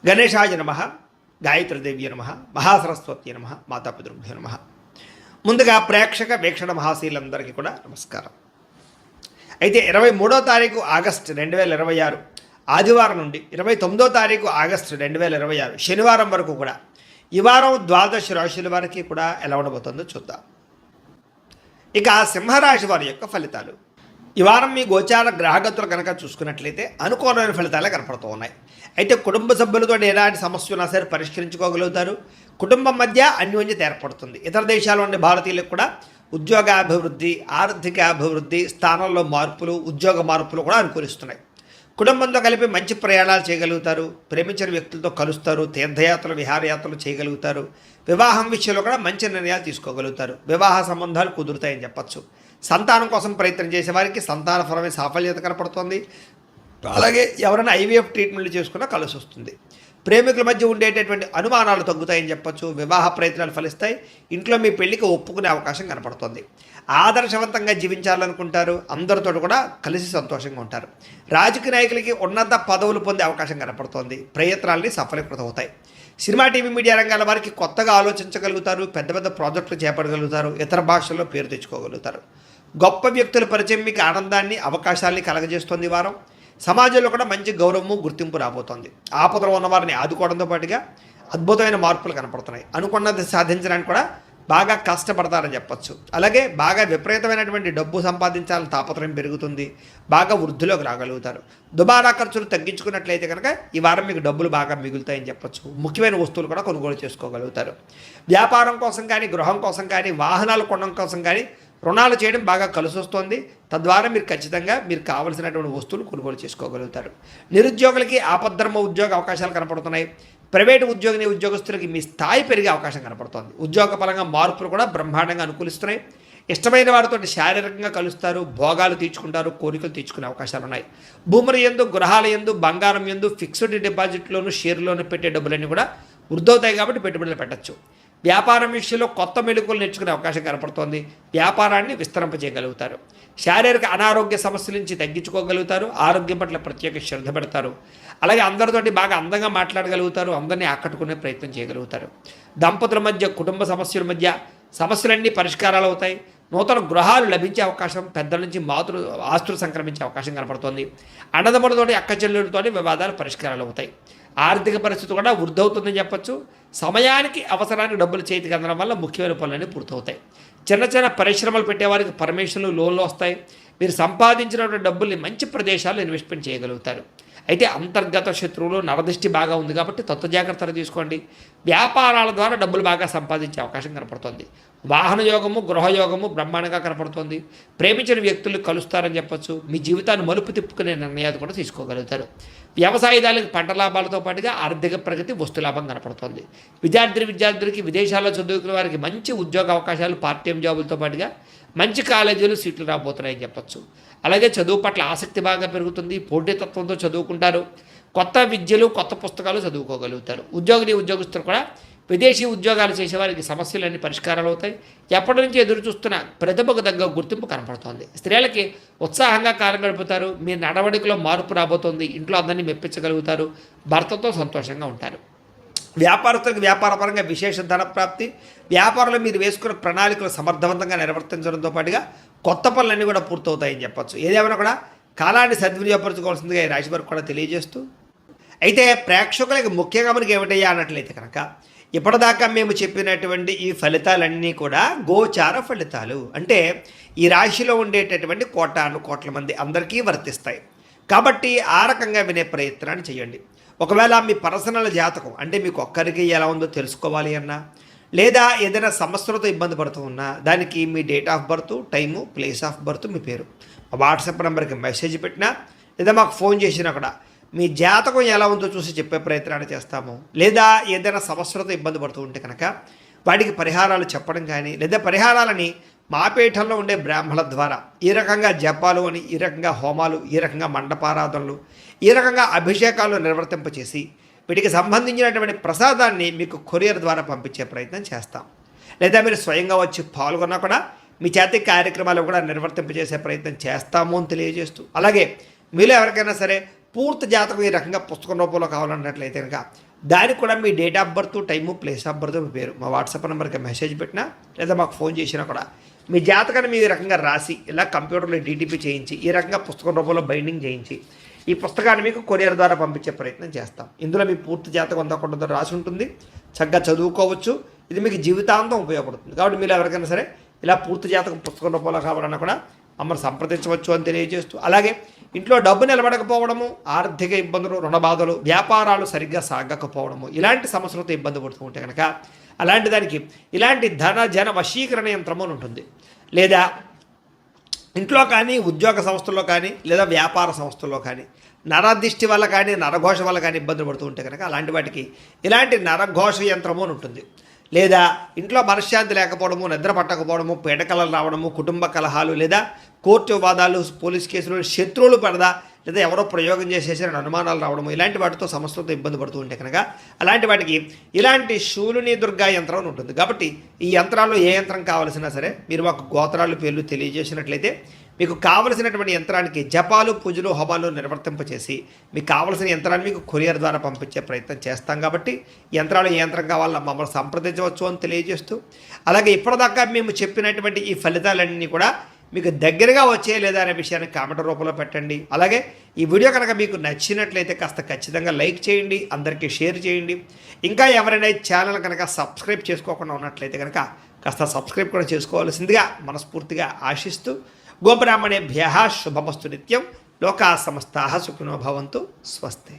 గణేశాయ నమ, గాయత్రీదేవ్య నమ, మహాసరస్వతి నమ, మాతాపితృభ్యో నమ. ముందుగా ప్రేక్షక వీక్షణ మహాశీలందరికీ కూడా నమస్కారం. అయితే 23వ తారీఖు ఆగస్టు 2026 ఆదివారం నుండి 29వ తారీఖు ఆగస్టు 2026 శనివారం వరకు కూడా ఈ వారం ద్వాదశ రాశుల వారికి కూడా ఎలా ఉండబోతుందో చూద్దాం. ఇక సింహరాశి వారి యొక్క ఫలితాలు. ఈ వారం మీ గోచార గ్రహగతులు కనుక చూసుకున్నట్లయితే అనుకూలమైన ఫలితాలే కనపడుతూ ఉన్నాయి. అయితే కుటుంబ సభ్యులతో ఎలాంటి సమస్య ఉన్నా సరే పరిష్కరించుకోగలుగుతారు. కుటుంబం మధ్య అన్యోన్యత ఏర్పడుతుంది. ఇతర దేశాల నుండి భారతీయులకు కూడా ఉద్యోగాభివృద్ధి, ఆర్థిక అభివృద్ధి, స్థానంలో మార్పులు, ఉద్యోగ మార్పులు కూడా అనుకూలిస్తున్నాయి. కుటుంబంతో కలిపి మంచి ప్రయాణాలు చేయగలుగుతారు. ప్రేమించిన వ్యక్తులతో కలుస్తారు. తీర్థయాత్రలు, విహారయాత్రలు చేయగలుగుతారు. వివాహం విషయంలో కూడా మంచి నిర్ణయాలు తీసుకోగలుగుతారు. వివాహ సంబంధాలు కుదురుతాయని చెప్పచ్చు. సంతానం కోసం ప్రయత్నం చేసే వారికి సంతానపరమైన సాఫల్యత కనపడుతుంది. అలాగే ఎవరైనా ఐవీఎఫ్ ట్రీట్మెంట్లు చేసుకున్నా కలిసి వస్తుంది. ప్రేమికుల మధ్య ఉండేటటువంటి అనుమానాలు తగ్గుతాయని చెప్పచ్చు. వివాహ ప్రయత్నాలు ఫలిస్తాయి. ఇంట్లో మీ పెళ్లికి ఒప్పుకునే అవకాశం కనపడుతుంది. ఆదర్శవంతంగా జీవించాలనుకుంటారు. అందరితో కూడా కలిసి సంతోషంగా ఉంటారు. రాజకీయ నాయకులకి ఉన్నత పదవులు పొందే అవకాశం కనపడుతుంది. ప్రయత్నాలని సఫలీకృతం అవుతాయి. సినిమా, టీవీ, మీడియా రంగాల వారికి కొత్తగా ఆలోచించగలుగుతారు. పెద్ద పెద్ద ప్రాజెక్టులు చేపట్టగలుగుతారు. ఇతర భాషల్లో పేరు తెచ్చుకోగలుగుతారు. గొప్ప వ్యక్తుల పరిచయం మీకు ఆనందాన్ని, అవకాశాలని కలగజేస్తుంది. ఈ వారం సమాజంలో కూడా మంచి గౌరవము, గుర్తింపు రాబోతోంది. ఆపదలో ఉన్నవారిని ఆదుకోవడంతో పాటుగా అద్భుతమైన మార్పులు కనపడుతున్నాయి. అనుకున్నది సాధించడానికి కూడా బాగా కష్టపడతారని చెప్పచ్చు. అలాగే బాగా విపరీతమైనటువంటి డబ్బు సంపాదించాలని తాపత్రయం పెరుగుతుంది. బాగా వృద్ధిలోకి రాగలుగుతారు. దుబారా ఖర్చులు తగ్గించుకున్నట్లయితే కనుక ఈ వారం మీకు డబ్బులు బాగా మిగులుతాయని చెప్పచ్చు. ముఖ్యమైన వస్తువులు కూడా కొనుగోలు చేసుకోగలుగుతారు. వ్యాపారం కోసం కానీ, గృహం కోసం కానీ, వాహనాలు కొనడం కోసం కానీ రుణాలు చేయడం బాగా కలిసి వస్తుంది. తద్వారా మీరు ఖచ్చితంగా మీకు కావలసినటువంటి వస్తువులు కొనుగోలు చేసుకోగలుగుతారు. నిరుద్యోగులకి ఆపద్ధర్మ ఉద్యోగ అవకాశాలు కనపడుతున్నాయి. ప్రైవేటు ఉద్యోగస్తులకి మీ స్థాయి పెరిగే అవకాశం కనపడుతుంది. ఉద్యోగ పరంగా మార్పులు కూడా బ్రహ్మాండంగా అనుకూలిస్తున్నాయి. ఇష్టమైన వారితో శారీరకంగా కలుస్తారు. భోగాలు తీర్చుకుంటారు. కోరికలు తీర్చుకునే అవకాశాలు ఉన్నాయి. భూముల యందు, గృహాల యందు, బంగారం యందు, ఫిక్స్డ్ డిపాజిట్లోను, షేర్లోను పెట్టే డబ్బులన్నీ కూడా వృద్ధవుతాయి కాబట్టి పెట్టుబడులు పెట్టచ్చు. వ్యాపారం విషయంలో కొత్త మెళుకువలు నేర్చుకునే అవకాశం కనపడుతోంది. వ్యాపారాన్ని విస్తరింపజేయగలుగుతారు. శారీరక అనారోగ్య సమస్యల నుంచి తగ్గించుకోగలుగుతారు. ఆరోగ్యం పట్ల ప్రత్యేక శ్రద్ధ పెడతారు. అలాగే అందరితోటి బాగా అందంగా మాట్లాడగలుగుతారు. అందరినీ ఆకట్టుకునే ప్రయత్నం చేయగలుగుతారు. దంపతుల మధ్య, కుటుంబ సమస్యల మధ్య సమస్యలన్నీ పరిష్కారాలు అవుతాయి. నూతన గృహాలు లభించే అవకాశం, పెద్దల నుంచి ఆస్తులు సంక్రమించే అవకాశం కనపడుతోంది. అన్నదమ్ములతోటి, అక్క చెల్లెలతోటి వివాదాలు పరిష్కారాలు అవుతాయి. ఆర్థిక పరిస్థితి కూడా వృద్ధవుతుందని చెప్పచ్చు. సమయానికి, అవసరానికి డబ్బులు చేతికి అందడం వల్ల ముఖ్యమైన పనులన్నీ పూర్తవుతాయి. చిన్న చిన్న పరిశ్రమలు పెట్టేవారికి పర్మిషన్లు, లోన్లు వస్తాయి. మీరు సంపాదించినటువంటి డబ్బుల్ని మంచి ప్రదేశాల్లో ఇన్వెస్ట్మెంట్ చేయగలుగుతారు. అయితే అంతర్గత శత్రువులు, నరదృష్టి బాగా ఉంది కాబట్టి జాగ్రత్తలు తీసుకోండి. వ్యాపారాల ద్వారా డబ్బులు బాగా సంపాదించే అవకాశం కనపడుతుంది. వాహన యోగము, గృహయోగము బ్రహ్మాండంగా కనపడుతుంది. ప్రేమించిన వ్యక్తులు కలుస్తారని చెప్పచ్చు. మీ జీవితాన్ని మలుపు తిప్పుకునే నిర్ణయాలు కూడా తీసుకోగలుగుతారు. వ్యవసాయదారులకు పంట లాభాలతో పాటుగా ఆర్థిక ప్రగతి, వస్తు లాభం కనపడుతుంది. విద్యార్థులకి విదేశాల్లో చదువుకునే వారికి మంచి ఉద్యోగ అవకాశాలు, పార్ట్ టైం జాబులతో పాటుగా మంచి కాలేజీలు, సీట్లు రాబోతున్నాయని చెప్పచ్చు. అలాగే చదువు పట్ల ఆసక్తి బాగా పెరుగుతుంది. పోటీతత్వంతో చదువుకుంటారు. కొత్త విద్యలు, కొత్త పుస్తకాలు చదువుకోగలుగుతారు. ఉద్యోగస్తులు కూడా విదేశీ ఉద్యోగాలు చేసేవారికి సమస్యలన్నీ పరిష్కారాలు అవుతాయి. ఎప్పటి నుంచి ఎదురు చూస్తున్న ప్రతిభకు తగ్గ గుర్తింపు కనపడుతోంది. స్త్రీలకి ఉత్సాహంగా కాలం గడుపుతారు. మీ నడవడికలో మార్పు రాబోతోంది. ఇంట్లో అందరినీ మెప్పించగలుగుతారు. భర్తతో సంతోషంగా ఉంటారు. వ్యాపారస్తులకు వ్యాపారపరంగా విశేష ధన ప్రాప్తి. వ్యాపారంలో మీరు వేసుకున్న ప్రణాళికలు సమర్థవంతంగా నిర్వర్తించడంతో పాటుగా కొత్త పనులన్నీ కూడా పూర్తవుతాయని చెప్పచ్చు. ఏదేమైనా కూడా కాలాన్ని సద్వినియోగపరచుకోవాల్సిందిగా ఈ రాశి వారికి కూడా తెలియజేస్తూ, అయితే ప్రేక్షకులకి ముఖ్యంగా మనకి ఏమిటయ్యా అన్నట్లయితే కనుక ఇప్పటిదాకా మేము చెప్పినటువంటి ఈ ఫలితాలన్నీ కూడా గోచార ఫలితాలు. అంటే ఈ రాశిలో ఉండేటటువంటి కోట్ల మంది అందరికీ వర్తిస్తాయి. కాబట్టి ఆ రకంగా వినే ప్రయత్నాన్ని చేయండి. ఒకవేళ మీ పర్సనల్ జాతకం అంటే మీకు ఒక్కరికి ఎలా ఉందో తెలుసుకోవాలి అన్నా, లేదా ఏదైనా సమస్యలతో ఇబ్బంది పడుతూ ఉన్నా, దానికి మీ date of birth, time, place of birth, మీ పేరు వాట్సాప్ నెంబర్కి మెసేజ్ పెట్టినా, లేదా మాకు ఫోన్ చేసినా కూడా మీ జాతకం ఎలా ఉందో చూసి చెప్పే ప్రయత్నాన్ని చేస్తాము. లేదా ఏదైనా సమస్యలతో ఇబ్బంది పడుతూ ఉంటే కనుక వాటికి పరిహారాలు చెప్పడం కానీ, లేదా పరిహారాలని మా పీఠంలో ఉండే బ్రాహ్మణుల ద్వారా ఈ రకంగా జపాలు అని, ఈ రకంగా హోమాలు, ఈ రకంగా మండపారాధనలు, ఈ రకంగా అభిషేకాలు నిర్వర్తింపచేసి వీటికి సంబంధించినటువంటి ప్రసాదాన్ని మీకు కొరియర్ ద్వారా పంపించే ప్రయత్నం చేస్తాం. లేదా మీరు స్వయంగా వచ్చి పాల్గొన్నా కూడా మీ చేతి కార్యక్రమాలు కూడా నిర్వర్తింపజేసే ప్రయత్నం చేస్తాము అని తెలియజేస్తూ, అలాగే మీలో ఎవరికైనా సరే పూర్తి జాతకం ఈ రకంగా పుస్తకం రూపంలో కావాలన్నట్లయితే కనుక దానికి కూడా మీ date of birth, time, place of birth, మీ పేరు మా వాట్సాప్ నెంబర్కి మెసేజ్ పెట్టినా లేదా మాకు ఫోన్ చేసినా కూడా మీ జాతకాన్ని మీ రకంగా రాసి ఇలా కంప్యూటర్లో డీటీపీ చేయించి ఈ రకంగా పుస్తకం రూపంలో బైండింగ్ చేయించి ఈ పుస్తకాన్ని మీకు కొరియర్ ద్వారా పంపించే ప్రయత్నం చేస్తాం. ఇందులో మీ పూర్తి జాతకం అంతా కొంత రాసి ఉంటుంది, చక్కగా చదువుకోవచ్చు. ఇది మీకు జీవితాంతం ఉపయోగపడుతుంది. కాబట్టి మీరు ఎవరికైనా సరే ఇలా పూర్తి జాతకం పుస్తకం రూపంలో కావాలన్నా కూడా మమ్మల్ని సంప్రదించవచ్చు అని తెలియజేస్తూ, అలాగే ఇంట్లో డబ్బు నిలబడకపోవడము, ఆర్థిక ఇబ్బందులు, రుణ బాధలు, వ్యాపారాలు సరిగ్గా సాగకపోవడము, ఇలాంటి సమస్యలతో ఇబ్బంది పడుతూ ఉంటే కనుక అలాంటి దానికి ఇలాంటి ధన జన వశీకరణ యంత్రము అని ఉంటుంది. లేదా ఇంట్లో కానీ, ఉద్యోగ సంస్థల్లో కానీ, లేదా వ్యాపార సంస్థల్లో కానీ నరదిష్టి వల్ల కానీ, నరఘోష వల్ల కానీ ఇబ్బందులు పడుతూ ఉంటే కనుక అలాంటి వాటికి ఇలాంటి నరఘోష యంత్రము అని ఉంటుంది. లేదా ఇంట్లో మనశ్శాంతి లేకపోవడము, నిద్ర పట్టకపోవడము, పీడకలలు రావడము, కుటుంబ కలహాలు, లేదా కోర్టు వివాదాలు, పోలీస్ కేసులు, శత్రువులు పడదా, లేదా ఎవరో ప్రయోగం చేసేసిన అనుమానాలు రావడము, ఇలాంటి వాటితో సమస్యలతో ఇబ్బంది పడుతూ ఉంటే కనుక అలాంటి వాటికి ఇలాంటి శూలిని దుర్గా యంత్రం అని ఉంటుంది. కాబట్టి ఈ యంత్రాల్లో ఏ యంత్రం కావాల్సినా సరే మీరు మాకు గోత్రాలు పేర్లు తెలియజేసినట్లయితే మీకు కావలసినటువంటి యంత్రానికి జపాలు, పూజలు, హోమాలు నిర్వర్తింపచేసి మీకు కావలసిన యంత్రాన్ని మీకు కొరియర్ ద్వారా పంపించే ప్రయత్నం చేస్తాం. కాబట్టి యంత్రాలు ఏ యంత్రం కావాలన్నా మమ్మల్ని సంప్రదించవచ్చు అని తెలియజేస్తూ, అలాగే ఇప్పటిదాకా మేము చెప్పినటువంటి ఈ ఫలితాలన్నీ కూడా మీకు దగ్గరగా వచ్చే లేదా అనే విషయాన్ని కామెంట్ రూపంలో పెట్టండి. అలాగే ఈ వీడియో కనుక మీకు నచ్చినట్లయితే కాస్త ఖచ్చితంగా లైక్ చేయండి, అందరికీ షేర్ చేయండి. ఇంకా ఎవరైనా ఛానల్ కనుక సబ్స్క్రైబ్ చేసుకోకుండా ఉన్నట్లయితే కనుక కాస్త సబ్స్క్రైబ్ కూడా చేసుకోవాల్సిందిగా మనస్ఫూర్తిగా ఆశిస్తూ, గోబ్రాహ్మణేభ్యః శుభమస్తు నిత్యం, లోకాః సమస్తాః సుఖినో భవంతు, స్వస్తి.